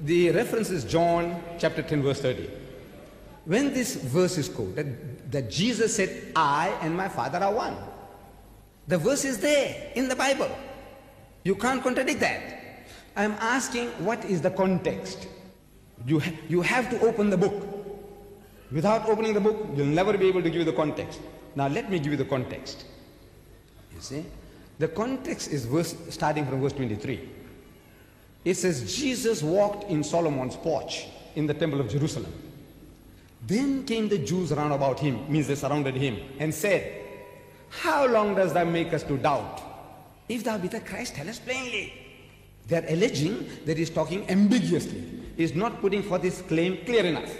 The reference is John chapter 10 verse 30. When this verse is quoted, that Jesus said, I and my Father are one. The verse is there in the Bible. You can't contradict that. I'm asking, what is the context? You have to open the book. Without opening the book, you'll never be able to give you the context. Now let me give you the context. You see, the context is starting from verse 23. It says, Jesus walked in Solomon's porch in the temple of Jerusalem. Then came the Jews round about him, means they surrounded him, and said, how long does thou make us to doubt? If thou be the Christ, tell us plainly. They are alleging that he's talking ambiguously. He's not putting forth his claim clear enough.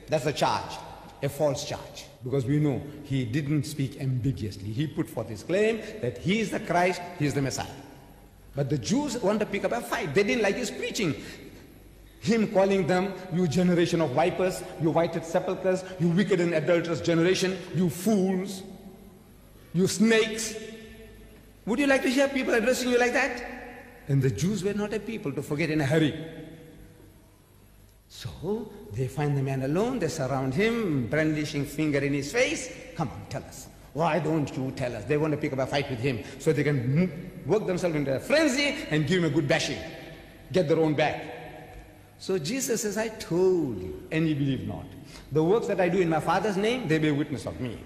That's a charge, a false charge. Because we know he didn't speak ambiguously. He put forth his claim that he is the Christ, he is the Messiah. But the Jews want to pick up a fight. They didn't like his preaching. Him calling them, you generation of vipers, you whited sepulchres, you wicked and adulterous generation, you fools, you snakes. Would you like to hear people addressing you like that? And the Jews were not a people to forget in a hurry. So they find the man alone, they surround him, brandishing finger in his face. Come on, tell us. Why don't you tell us? They want to pick up a fight with him so they can work themselves into a frenzy and give him a good bashing. Get their own back. So Jesus says, I told you, and you believe not. The works that I do in my Father's name, they bear witness of me.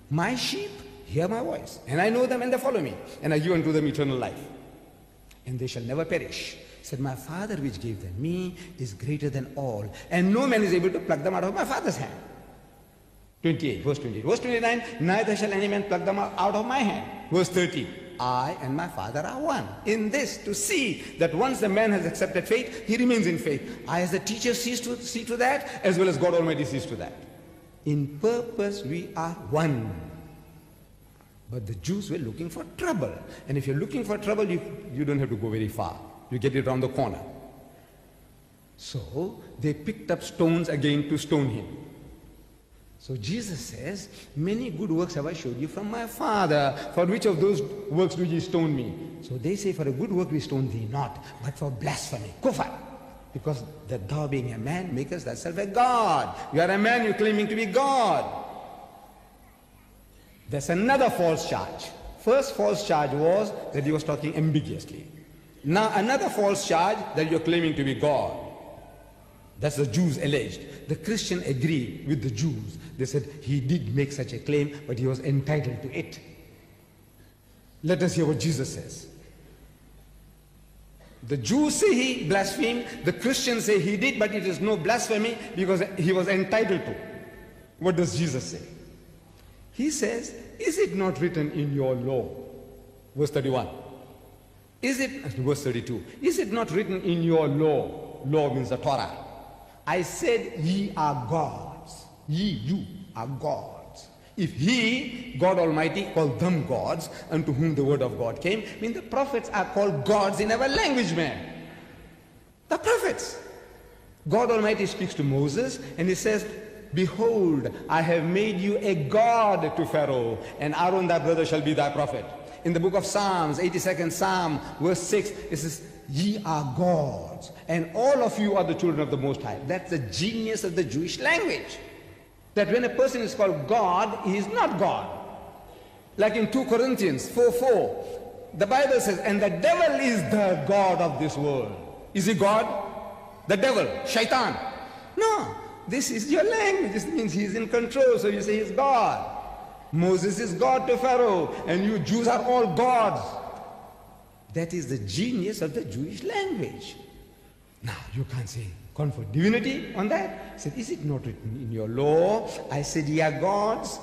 My sheep hear my voice, and I know them and they follow me, and I give unto them eternal life. And they shall never perish. Said, my Father which gave them me is greater than all, and no man is able to pluck them out of my Father's hand. 28, verse 28. Verse 29, neither shall any man pluck them out of my hand. Verse 30, I and my Father are one. In this, to see that once the man has accepted faith, he remains in faith. I as the teacher see to that, as well as God Almighty sees to that. In purpose we are one. But the Jews were looking for trouble. And if you're looking for trouble, you don't have to go very far. You get it around the corner. So they picked up stones again to stone him. So Jesus says, many good works have I showed you from my Father. For which of those works do ye stone me? So they say, for a good work we stone thee not, but for blasphemy, kufar. Because that thou being a man makest thyself a God. You are a man, you're claiming to be God. There's another false charge. First false charge was that he was talking ambiguously. Now another false charge that you're claiming to be God. That's the Jews alleged. The Christian agreed with the Jews. They said he did make such a claim, but he was entitled to it. Let us hear what Jesus says. The Jews say he blasphemed. The Christians say he did, but it is no blasphemy because he was entitled to. What does Jesus say? He says, is it not written in your law? Verse 31. Verse 32. Is it not written in your law? Law means the Torah. I said, ye are gods. You are gods. If he, God Almighty, called them gods, unto whom the word of God came, I mean the prophets are called gods in our language, man. The prophets. God Almighty speaks to Moses and he says, behold, I have made you a god to Pharaoh, and Aaron thy brother shall be thy prophet. In the book of Psalms, 82nd Psalm, verse 6, it says, ye are gods, and all of you are the children of the Most High. That's the genius of the Jewish language. That when a person is called God, he is not God. Like in 2 Corinthians 4:4, the Bible says, and the devil is the God of this world. Is he God? The devil, shaitan. No. This is your language. This means he's in control, so you say he's God. Moses is God to Pharaoh, and you Jews are all gods. That is the genius of the Jewish language. Now, you can't say, confer divinity on that. He said, is it not written in your law? I said, ye are gods.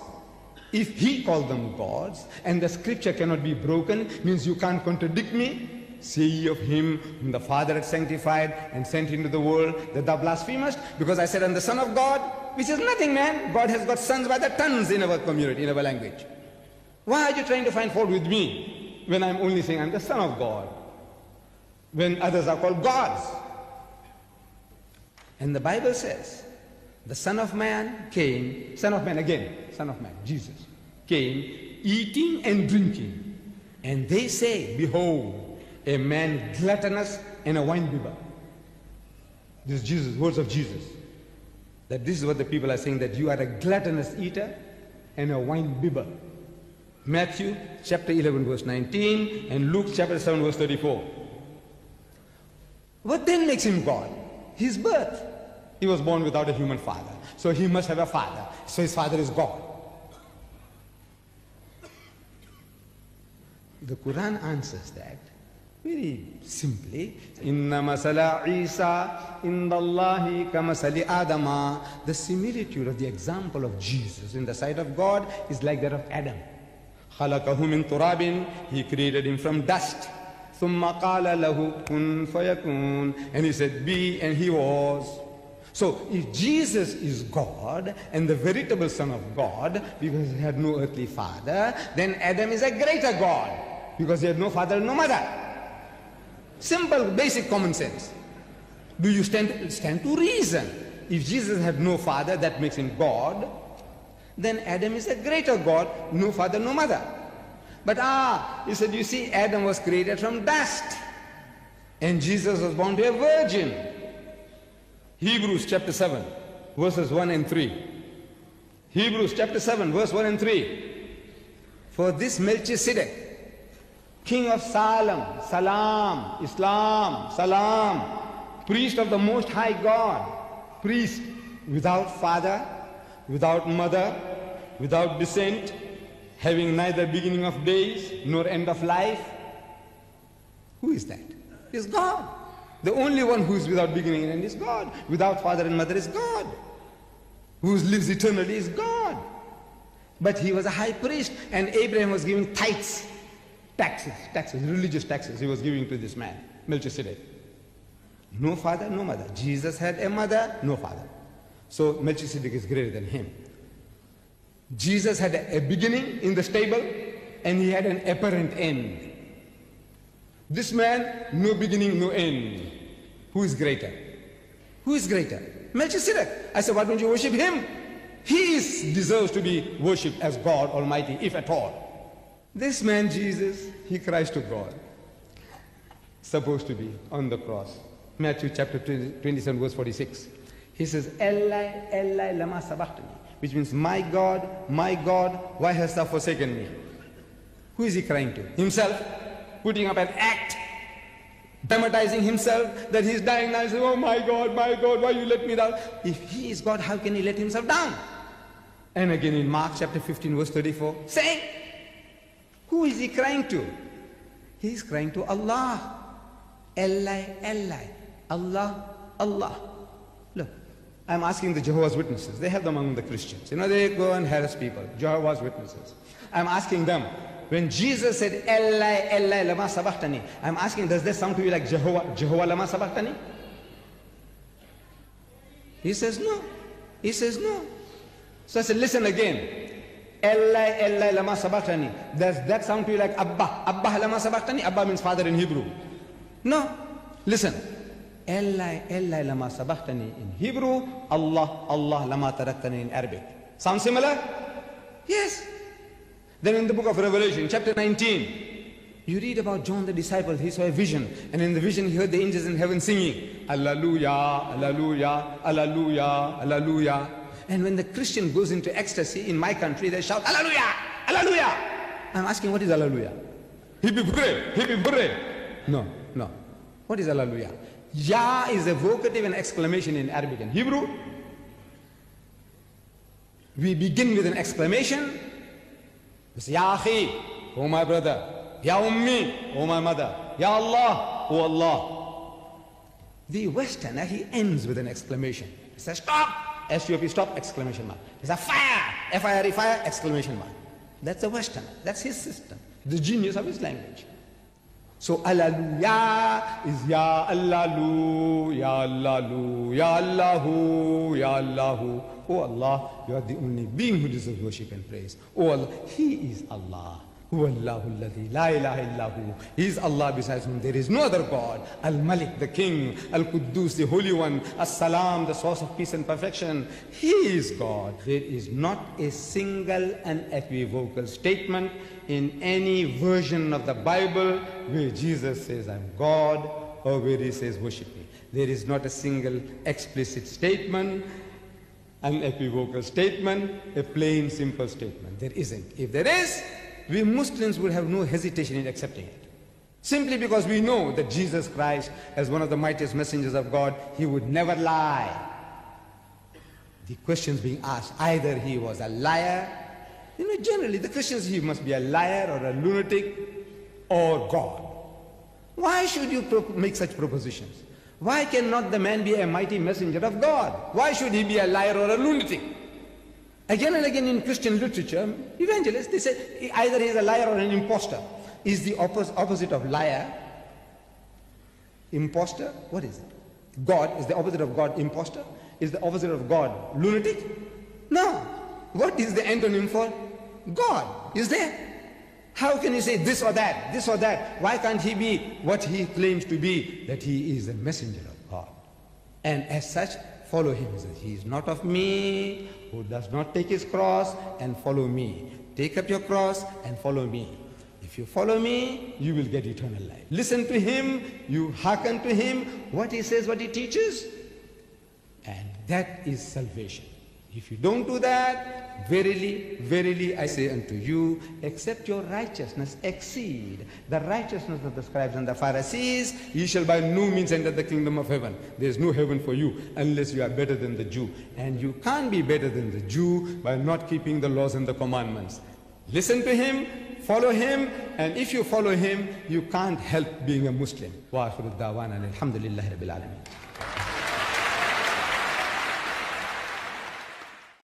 If he called them gods, and the scripture cannot be broken, means you can't contradict me. Say ye of him whom the Father had sanctified and sent into the world, that thou blasphemest, because I said, I'm the Son of God, which is nothing, man. God has got sons by the tons in our community, in our language. Why are you trying to find fault with me when I'm only saying I'm the Son of God, when others are called gods? And the Bible says, the Son of Man came, Son of Man again, Son of Man, Jesus, came eating and drinking. And they say, behold, a man gluttonous and a winebibber. This is Jesus, words of Jesus. That this is what the people are saying, that you are a gluttonous eater and a wine bibber. Matthew chapter 11 verse 19 and Luke chapter 7 verse 34. What then makes him God? His birth. He was born without a human father. So he must have a father. So his father is God. The Quran answers that very simply. Inna masala Isa indallahi kamasali Adama. The similitude of the example of Jesus in the sight of God is like that of Adam. Khalaqahu min turabin. He created him from dust. Thumma qala lahu kun fayakun. And he said, be, and he was. So if Jesus is God and the veritable Son of God, because he had no earthly father, then Adam is a greater God, because he had no father and no mother. Simple, basic common sense. Do you stand to reason? If Jesus had no father, that makes him God. Then Adam is a greater God, no father, no mother. But he said, you see, Adam was created from dust, and Jesus was born to a virgin. Hebrews chapter 7, verses 1 and 3. Hebrews chapter 7, verse 1 and 3. For this Melchizedek, king of Salem, Salam, Islam, Salam, priest of the Most High God, priest without father, without mother, without descent, having neither beginning of days nor end of life. Who is that? Is God. The only one who is without beginning and end is God. Without father and mother is God. Who lives eternally is God. But he was a high priest, and Abraham was giving tithes, taxes, religious taxes he was giving to this man, Melchizedek. No father, no mother. Jesus had a mother, no father. So Melchizedek is greater than him. Jesus had a beginning in the stable, and he had an apparent end. This man, no beginning, no end. Who is greater? Who is greater? Melchizedek. I said, why don't you worship him? He deserves to be worshipped as God Almighty, if at all. This man, Jesus, he cries to God. Supposed to be on the cross. Matthew chapter 27, verse 46. He says, Eli, Eli, lama sabachthani, which means, my God, why hast thou forsaken me? Who is he crying to? Himself, putting up an act, dramatizing himself that he's dying now. He says, oh my God, why you let me down? If he is God, how can he let himself down? And again in Mark chapter 15, verse 34, saying, who is he crying to? He is crying to Allah. Eli, Eli, Allah, Allah. Look, I'm asking the Jehovah's Witnesses. They have them among the Christians. You know, they go and harass people, Jehovah's Witnesses. I'm asking them, when Jesus said, Eli, Eli, lama sabachthani, I'm asking, does that sound to you like Jehovah lama sabachthani? He says no. He says no. So I said, listen again. Eli, Eli, lama sabachthani. Does that sound to you like Abba lama sabachthani? Abba means father in Hebrew. No. Listen. Eli, Eli, lama sabachthani in Hebrew. Allah, Allah, lama taraktani in Arabic. Sound similar? Yes. Then in the book of Revelation, chapter 19, you read about John the disciple. He saw a vision, and in the vision he heard the angels in heaven singing, Allelujah, Allelujah, Allelujah, Allelujah. And when the Christian goes into ecstasy in my country, they shout, Allelujah, Allelujah. I'm asking, what is Allelujah? Hip hip hooray, hip hip hooray. No, no. What is Allelujah? Ya is a vocative and exclamation in Arabic and Hebrew. We begin with an exclamation. Ya akhi, oh my brother. Ya ummi, oh my mother. Ya Allah, oh Allah. The Westerner, he ends with an exclamation. He says, stop, S-U-P, stop, exclamation mark. He says, fire, F-I-R-E, fire, exclamation mark. That's the Westerner. That's his system, the genius of his language. So Allelujah is Ya Allahu, Ya Allahu, Ya Allahu, Ya Allahu. Oh Allah, you are the only being who deserves worship and praise. Oh Allah, He is Allah. Huwallahu alladhi la ilaha illahu. He is Allah besides whom there is no other God. Al-Malik, the King. Al-Quddus, the Holy One. As-Salam, the source of peace and perfection. He is God. There is not a single unequivocal statement in any version of the Bible where Jesus says, I'm God, or where He says, worship me. There is not a single explicit statement, unequivocal statement, a plain, simple statement. There isn't. If there is, we Muslims would have no hesitation in accepting it. Simply because we know that Jesus Christ, as one of the mightiest messengers of God, he would never lie. The questions being asked, either he was a liar, generally the Christians, he must be a liar or a lunatic or God. Why should you make such propositions? Why cannot the man be a mighty messenger of God? Why should he be a liar or a lunatic? Again and again in Christian literature, evangelists, they say either he is a liar or an impostor. Is the opposite of liar impostor? What is it? God is the opposite of God, impostor? Is the opposite of God lunatic? No. What is the antonym for God? Is there? How can you say this or that, this or that? Why can't he be what he claims to be, that he is a messenger of God? And as such, follow him. He says, he is not of me who does not take his cross and follow me. Take up your cross and follow me. If you follow me, you will get eternal life. Listen to him, you hearken to him, what he says, what he teaches, and that is salvation. If you don't do that, verily, verily, I say unto you, except your righteousness exceed the righteousness of the scribes and the Pharisees, ye shall by no means enter the kingdom of heaven. There is no heaven for you unless you are better than the Jew. And you can't be better than the Jew by not keeping the laws and the commandments. Listen to him, follow him, and if you follow him, you can't help being a Muslim. Wa akhiru da'wana alhamdulillahi rabbil alamin.